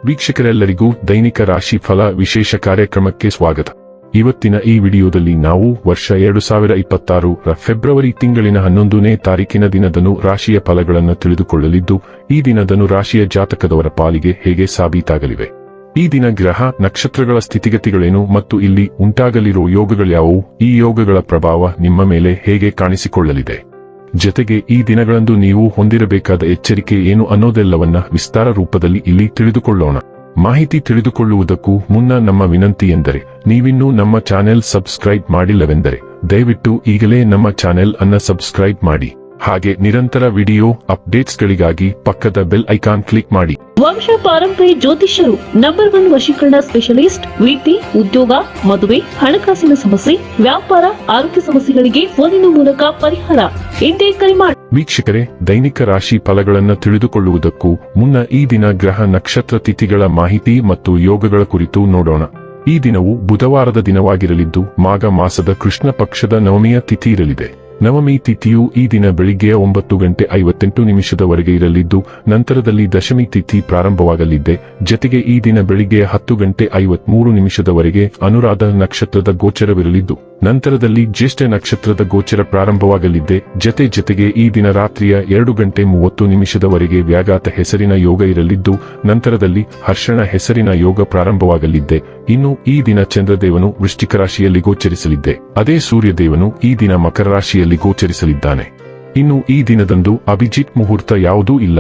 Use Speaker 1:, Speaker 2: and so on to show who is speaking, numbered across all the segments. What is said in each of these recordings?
Speaker 1: ವೀಕ್ಷಕರೆಲ್ಲರಿಗೂ ದೈನಿಕ ರಾಶಿ ಫಲ ವಿಶೇಷ ಕಾರ್ಯಕ್ರಮಕ್ಕೆ ಸ್ವಾಗತ. ಇವತ್ತಿನ ಈ ವಿಡಿಯೋದಲ್ಲಿ ನಾವು ವರ್ಷ 2026 ರ ಫೆಬ್ರವರಿ ತಿಂಗಳಿನ 11ನೇ ತಾರೀಕಿನ ದಿನದನು ರಾಶಿಯ ಫಲಗಳನ್ನು ತಿಳಿದುಕೊಳ್ಳಲಿದ್ದು, ಈ ದಿನದನು ರಾಶಿಯ ಜಾತಕದವರ ಪಾಲಿಗೆ ಹೇಗೆ ಸಾಬೀತಾಗಲಿವೆ, ಈ ದಿನ ಗ್ರಹ ನಕ್ಷತ್ರಗಳ ಸ್ಥಿತಿಗತಿಗಳೇನು ಮತ್ತು ಇಲ್ಲಿ ಉಂಟಾಗಲಿರುವ ಯೋಗಗಳ್ಯಾವುವು, ಈ ಯೋಗಗಳ ಪ್ರಭಾವ ನಿಮ್ಮ ಮೇಲೆ ಹೇಗೆ ಕಾಣಿಸಿಕೊಳ್ಳಲಿದೆ, ಜೊತೆಗೆ ಈ ದಿನಗಳಂದು ನೀವು ಹೊಂದಿರಬೇಕಾದ ಎಚ್ಚರಿಕೆ ಏನು ಅನ್ನೋದೆಲ್ಲವನ್ನ ವಿಸ್ತಾರ ರೂಪದಲ್ಲಿ ಇಲ್ಲಿ ತಿಳಿದುಕೊಳ್ಳೋಣ. ಮಾಹಿತಿ ತಿಳಿದುಕೊಳ್ಳುವುದಕ್ಕೂ ಮುನ್ನ ನಮ್ಮ ವಿನಂತಿ ಎಂದರೆ, ನೀವಿನ್ನೂ ನಮ್ಮ ಚಾನೆಲ್ ಸಬ್ಸ್ಕ್ರೈಬ್ ಮಾಡಿಲ್ಲವೆಂದರೆ ದಯವಿಟ್ಟು ಈಗಲೇ ನಮ್ಮ ಚಾನೆಲ್ ಅನ್ನ ಸಬ್ಸ್ಕ್ರೈಬ್ ಮಾಡಿ. ಹಾಗೆ ನಿರಂತರ ವಿಡಿಯೋ ಅಪ್ಡೇಟ್ಸ್ಗಳಿಗಾಗಿ ಪಕ್ಕದ ಬೆಲ್ ಐಕಾನ್ ಕ್ಲಿಕ್ ಮಾಡಿ.
Speaker 2: ವಂಶ ಪಾರಂಪರ್ಯ ಜ್ಯೋತಿಷ್ಯರು ನಂಬರ್ 1 ವಶೀಕರಣ ಸ್ಪೆಷಲಿಸ್ಟ್. ವೃತ್ತಿ, ಉದ್ಯೋಗ, ಮದುವೆ, ಹಣಕಾಸಿನ ಸಮಸ್ಯೆ, ವ್ಯಾಪಾರ, ಆರೋಗ್ಯ ಸಮಸ್ಯೆಗಳಿಗೆ ಫೋನಿನ ಮೂಲಕ ಪರಿಹಾರ. ಇಂದೇ ಕರೆ ಮಾಡಿ.
Speaker 1: ವೀಕ್ಷಕರೇ, ದೈನಿಕ ರಾಶಿ ಫಲಗಳನ್ನು ತಿಳಿದುಕೊಳ್ಳುವುದಕ್ಕೂ ಮುನ್ನ ಈ ದಿನ ಗ್ರಹ ನಕ್ಷತ್ರ ತಿಥಿಗಳ ಮಾಹಿತಿ ಮತ್ತು ಯೋಗಗಳ ಕುರಿತು ನೋಡೋಣ. ಈ ದಿನವು ಬುಧವಾರದ ದಿನವಾಗಿರಲಿದ್ದು, ಮಾಘ ಮಾಸದ ಕೃಷ್ಣ ಪಕ್ಷದ ನವಮಿಯ ತಿಥಿ ಇರಲಿದೆ. ನವಮಿ ತಿಥಿಯು ಈ ದಿನ ಬೆಳಿಗ್ಗೆ 9:58 ಇರಲಿದ್ದು, ನಂತರದಲ್ಲಿ ದಶಮಿ ತಿಥಿ ಪ್ರಾರಂಭವಾಗಲಿದೆ. ಜತೆಗೆ ಈ ದಿನ ಬೆಳಿಗ್ಗೆ 10:53 ಅನುರಾಧ ನಕ್ಷತ್ರದ ಗೋಚರವಿರಲಿದ್ದು, ನಂತರದಲ್ಲಿ ಜ್ಯೇಷ್ಠ ನಕ್ಷತ್ರದ ಗೋಚರ ಪ್ರಾರಂಭವಾಗಲಿದೆ. ಜತೆಗೆ ಈ ದಿನ ರಾತ್ರಿಯ 2:30 ವ್ಯಾಘಾತ ಹೆಸರಿನ ಯೋಗ ಇರಲಿದ್ದು, ನಂತರದಲ್ಲಿ ಹರ್ಷಣ ಹೆಸರಿನ ಯೋಗ ಪ್ರಾರಂಭವಾಗಲಿದೆ. ಇನ್ನು ಈ ದಿನ ಚಂದ್ರದೇವನು ವೃಶ್ಚಿಕ ರಾಶಿಯಲ್ಲಿ ಗೋಚರಿಸಲಿದೆ. ಅದೇ ಸೂರ್ಯದೇವನು ಈ ದಿನ ಮಕರ ರಾಶಿಯಲ್ಲಿ ಗೋಚರಿಸಲಿದ್ದಾನೆ. ಇನ್ನು ಈ ದಿನದಂದು ಅಭಿಜಿತ್ ಮುಹೂರ್ತ ಯಾವುದೂ ಇಲ್ಲ.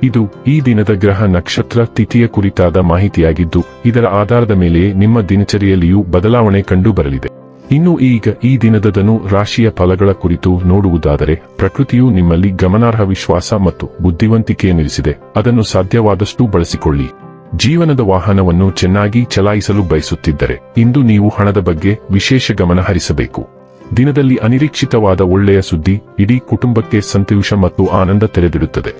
Speaker 1: ಇದು ಈ ದಿನದ ಗ್ರಹ ನಕ್ಷತ್ರ ತಿಥಿಯ ಕುರಿತಾದ ಮಾಹಿತಿಯಾಗಿದ್ದು, ಇದರ ಆಧಾರದ ಮೇಲೆ ನಿಮ್ಮ ದಿನಚರಿಯಲ್ಲಿಯೂ ಬದಲಾವಣೆ ಕಂಡು ಬರಲಿದೆ. ಇನ್ನು ಈಗ ಈ ದಿನದನು ರಾಶಿಯ ಫಲಗಳ ಕುರಿತು ನೋಡುವುದಾದರೆ, ಪ್ರಕೃತಿಯು ನಿಮ್ಮಲ್ಲಿ ಗಮನಾರ್ಹ ವಿಶ್ವಾಸ ಮತ್ತು ಬುದ್ಧಿವಂತಿಕೆಯನ್ನಿರಿಸಿದೆ. ಅದನ್ನು ಸಾಧ್ಯವಾದಷ್ಟು ಬಳಸಿಕೊಳ್ಳಿ. ಜೀವನದ ವಾಹನವನ್ನು ಚೆನ್ನಾಗಿ ಚಲಾಯಿಸಲು ಬಯಸುತ್ತಿದ್ದರೆ ಇಂದು ನೀವು ಹಣದ ಬಗ್ಗೆ ವಿಶೇಷ ಗಮನ ಹರಿಸಬೇಕು. ದಿನದಲ್ಲಿ ಅನಿರೀಕ್ಷಿತವಾದ ಒಳ್ಳೆಯ ಸುದ್ದಿ ಇಡೀ ಕುಟುಂಬಕ್ಕೆ ಸಂತೋಷ ಮತ್ತು ಆನಂದ ತೆರೆದಿಡುತ್ತದೆ.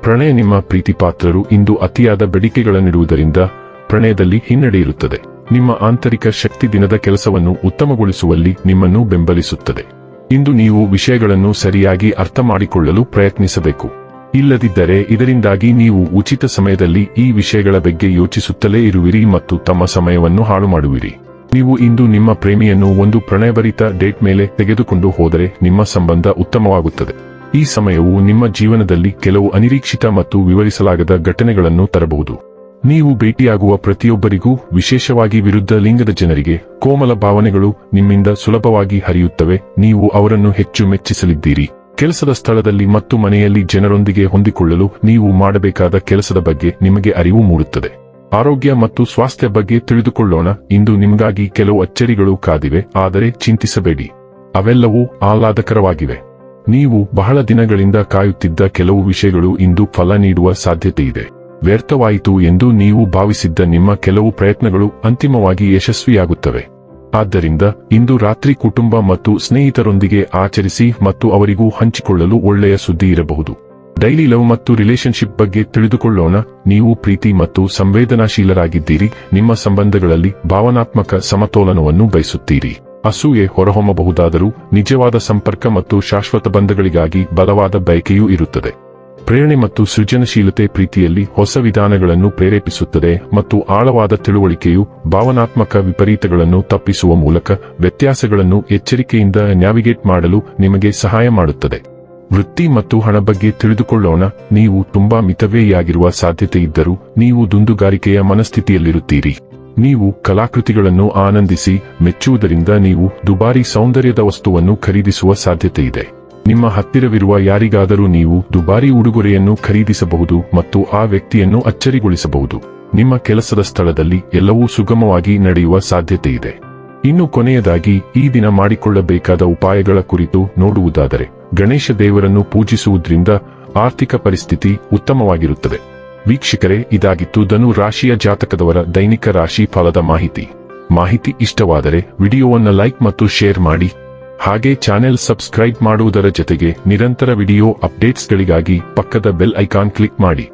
Speaker 1: ಪ್ರಣಯ, ನಿಮ್ಮ ಪ್ರೀತಿಪಾತ್ರರು ಇಂದು ಅತಿಯಾದ ಬೇಡಿಕೆಗಳನ್ನಿಡುವುದರಿಂದ ಪ್ರಣಯದಲ್ಲಿ ಹಿನ್ನಡೆ ಇರುತ್ತದೆ. ನಿಮ್ಮ ಆಂತರಿಕ ಶಕ್ತಿ ದಿನದ ಕೆಲಸವನ್ನು ಉತ್ತಮಗೊಳಿಸುವಲ್ಲಿ ನಿಮ್ಮನ್ನು ಬೆಂಬಲಿಸುತ್ತದೆ. ಇಂದು ನೀವು ವಿಷಯಗಳನ್ನು ಸರಿಯಾಗಿ ಅರ್ಥ ಮಾಡಿಕೊಳ್ಳಲು ಪ್ರಯತ್ನಿಸಬೇಕು. ಇಲ್ಲದಿದ್ದರೆ ಇದರಿಂದಾಗಿ ನೀವು ಉಚಿತ ಸಮಯದಲ್ಲಿ ಈ ವಿಷಯಗಳ ಬಗ್ಗೆ ಯೋಚಿಸುತ್ತಲೇ ಇರುವಿರಿ ಮತ್ತು ತಮ್ಮ ಸಮಯವನ್ನು ಹಾಳು ಮಾಡುವಿರಿ. ನೀವು ಇಂದು ನಿಮ್ಮ ಪ್ರೇಮಿಯನ್ನು ಒಂದು ಪ್ರಣಯಭರಿತ ಡೇಟ್ ಮೇಲೆ ತೆಗೆದುಕೊಂಡು ಹೋದರೆ ನಿಮ್ಮ ಸಂಬಂಧ ಉತ್ತಮವಾಗುತ್ತದೆ. ಈ ಸಮಯವು ನಿಮ್ಮ ಜೀವನದಲ್ಲಿ ಕೆಲವು ಅನಿರೀಕ್ಷಿತ ಮತ್ತು ವಿವರಿಸಲಾಗದ ಘಟನೆಗಳನ್ನು ತರಬಹುದು. ನೀವು ಭೇಟಿಯಾಗುವ ಪ್ರತಿಯೊಬ್ಬರಿಗೂ, ವಿಶೇಷವಾಗಿ ವಿರುದ್ಧ ಲಿಂಗದ ಜನರಿಗೆ, ಕೋಮಲ ಭಾವನೆಗಳು ನಿಮ್ಮಿಂದ ಸುಲಭವಾಗಿ ಹರಿಯುತ್ತವೆ. ನೀವು ಅವರನ್ನು ಹೆಚ್ಚು ಮೆಚ್ಚಿಸಲಿದ್ದೀರಿ. ಕೆಲಸದ ಸ್ಥಳದಲ್ಲಿ ಮತ್ತು ಮನೆಯಲ್ಲಿ ಜನರೊಂದಿಗೆ ಹೊಂದಿಕೊಳ್ಳಲು ನೀವು ಮಾಡಬೇಕಾದ ಕೆಲಸದ ಬಗ್ಗೆ ನಿಮಗೆ ಅರಿವು ಮೂಡುತ್ತದೆ. ಆರೋಗ್ಯ ಮತ್ತು ಸ್ವಾಸ್ಥ್ಯ ಬಗ್ಗೆ ತಿಳಿದುಕೊಳ್ಳೋಣ. ಇಂದು ನಿಮಗಾಗಿ ಕೆಲವು ಅಚ್ಚರಿಗಳು ಕಾದಿವೆ, ಆದರೆ ಚಿಂತಿಸಬೇಡಿ, ಅವೆಲ್ಲವೂ ಆಹ್ಲಾದಕರವಾಗಿವೆ. ನೀವು ಬಹಳ ದಿನಗಳಿಂದ ಕಾಯುತ್ತಿದ್ದ ಕೆಲವು ವಿಷಯಗಳು ಇಂದು ಫಲ ನೀಡುವ ಸಾಧ್ಯತೆ ಇದೆ. ವ್ಯರ್ಥವಾಯಿತು ಎಂದು ನೀವು ಭಾವಿಸಿದ್ದ ನಿಮ್ಮ ಕೆಲವು ಪ್ರಯತ್ನಗಳು ಅಂತಿಮವಾಗಿ ಯಶಸ್ವಿಯಾಗುತ್ತವೆ. ಆದ್ದರಿಂದ ಇಂದು ರಾತ್ರಿ ಕುಟುಂಬ ಮತ್ತು ಸ್ನೇಹಿತರೊಂದಿಗೆ ಆಚರಿಸಿ ಮತ್ತು ಅವರಿಗೂ ಹಂಚಿಕೊಳ್ಳಲು ಒಳ್ಳೆಯ ಸುದ್ದಿ ಇರಬಹುದು. ಡೈಲಿ ಲವ್ ಮತ್ತು ರಿಲೇಶನ್ಶಿಪ್ ಬಗ್ಗೆ ತಿಳಿದುಕೊಳ್ಳೋಣ. ನೀವು ಪ್ರೀತಿ ಮತ್ತು ಸಂವೇದನಾಶೀಲರಾಗಿದ್ದೀರಿ. ನಿಮ್ಮ ಸಂಬಂಧಗಳಲ್ಲಿ ಭಾವನಾತ್ಮಕ ಸಮತೋಲನವನ್ನು ಬಯಸುತ್ತೀರಿ. ಅಸೂಯೆ ಹೊರಹೊಮ್ಮಬಹುದಾದರೂ ನಿಜವಾದ ಸಂಪರ್ಕ ಮತ್ತು ಶಾಶ್ವತ ಬಂಧಗಳಿಗಾಗಿ ಬಲವಾದ ಬಯಕೆಯೂ ಇರುತ್ತದೆ. ಪ್ರೇರಣೆ ಮತ್ತು ಸೃಜನಶೀಲತೆ ಪ್ರೀತಿಯಲ್ಲಿ ಹೊಸ ವಿಧಾನಗಳನ್ನು ಪ್ರೇರೇಪಿಸುತ್ತದೆ ಮತ್ತು ಆಳವಾದ ತಿಳುವಳಿಕೆಯು ಭಾವನಾತ್ಮಕ ವಿಪರೀತಗಳನ್ನು ತಪ್ಪಿಸುವ ಮೂಲಕ ವ್ಯತ್ಯಾಸಗಳನ್ನು ಎಚ್ಚರಿಕೆಯಿಂದ ನ್ಯಾವಿಗೇಟ್ ಮಾಡಲು ನಿಮಗೆ ಸಹಾಯ ಮಾಡುತ್ತದೆ. ವೃತ್ತಿ ಮತ್ತು ಹಣ ಬಗ್ಗೆ ತಿಳಿದುಕೊಳ್ಳೋಣ. ನೀವು ತುಂಬಾ ಮಿತವ್ಯಯಿಯಾಗಿರುವ ಸಾಧ್ಯತೆ ಇದ್ದರೂ ನೀವು ದುಂದುಗಾರಿಕೆಯ ಮನಸ್ಥಿತಿಯಲ್ಲಿರುತ್ತೀರಿ. ನೀವು ಕಲಾಕೃತಿಗಳನ್ನು ಆನಂದಿಸಿ ಮೆಚ್ಚುವುದರಿಂದ ನೀವು ದುಬಾರಿ ಸೌಂದರ್ಯದ ವಸ್ತುವನ್ನು ಖರೀದಿಸುವ ಸಾಧ್ಯತೆ ಇದೆ. ನಿಮ್ಮ ಹತ್ತಿರವಿರುವ ಯಾರಿಗಾದರೂ ನೀವು ದುಬಾರಿ ಉಡುಗೊರೆಯನ್ನು ಖರೀದಿಸಬಹುದು ಮತ್ತು ಆ ವ್ಯಕ್ತಿಯನ್ನು ಅಚ್ಚರಿಗೊಳಿಸಬಹುದು. ನಿಮ್ಮ ಕೆಲಸದ ಸ್ಥಳದಲ್ಲಿ ಎಲ್ಲವೂ ಸುಗಮವಾಗಿ ನಡೆಯುವ ಸಾಧ್ಯತೆ ಇದೆ. ಇನ್ನು ಕೊನೆಯದಾಗಿ ಈ ದಿನ ಮಾಡಿಕೊಳ್ಳಬೇಕಾದ ಉಪಾಯಗಳ ಕುರಿತು ನೋಡುವುದಾದರೆ, ಗಣೇಶ ದೇವರನ್ನು ಪೂಜಿಸುವುದರಿಂದ ಆರ್ಥಿಕ ಪರಿಸ್ಥಿತಿ ಉತ್ತಮವಾಗಿರುತ್ತದೆ. ವೀಕ್ಷಕರೇ, ಇದಾಗಿತ್ತು ಧನು ರಾಶಿಯ ಜಾತಕದವರ ದೈನಿಕ ರಾಶಿ ಫಲದ ಮಾಹಿತಿ ಇಷ್ಟವಾದರೆ ವಿಡಿಯೋವನ್ನು ಲೈಕ್ ಮತ್ತು ಶೇರ್ ಮಾಡಿ. ಹಾಗೆ ಚಾನೆಲ್ ಸಬ್ಸ್ಕ್ರೈಬ್ ಮಾಡುವುದರ ಜೊತೆಗೆ ನಿರಂತರ ವಿಡಿಯೋ ಅಪ್ಡೇಟ್ಸ್ಗಳಿಗಾಗಿ ಪಕ್ಕದ ಬೆಲ್ ಐಕಾನ್ ಕ್ಲಿಕ್ ಮಾಡಿ.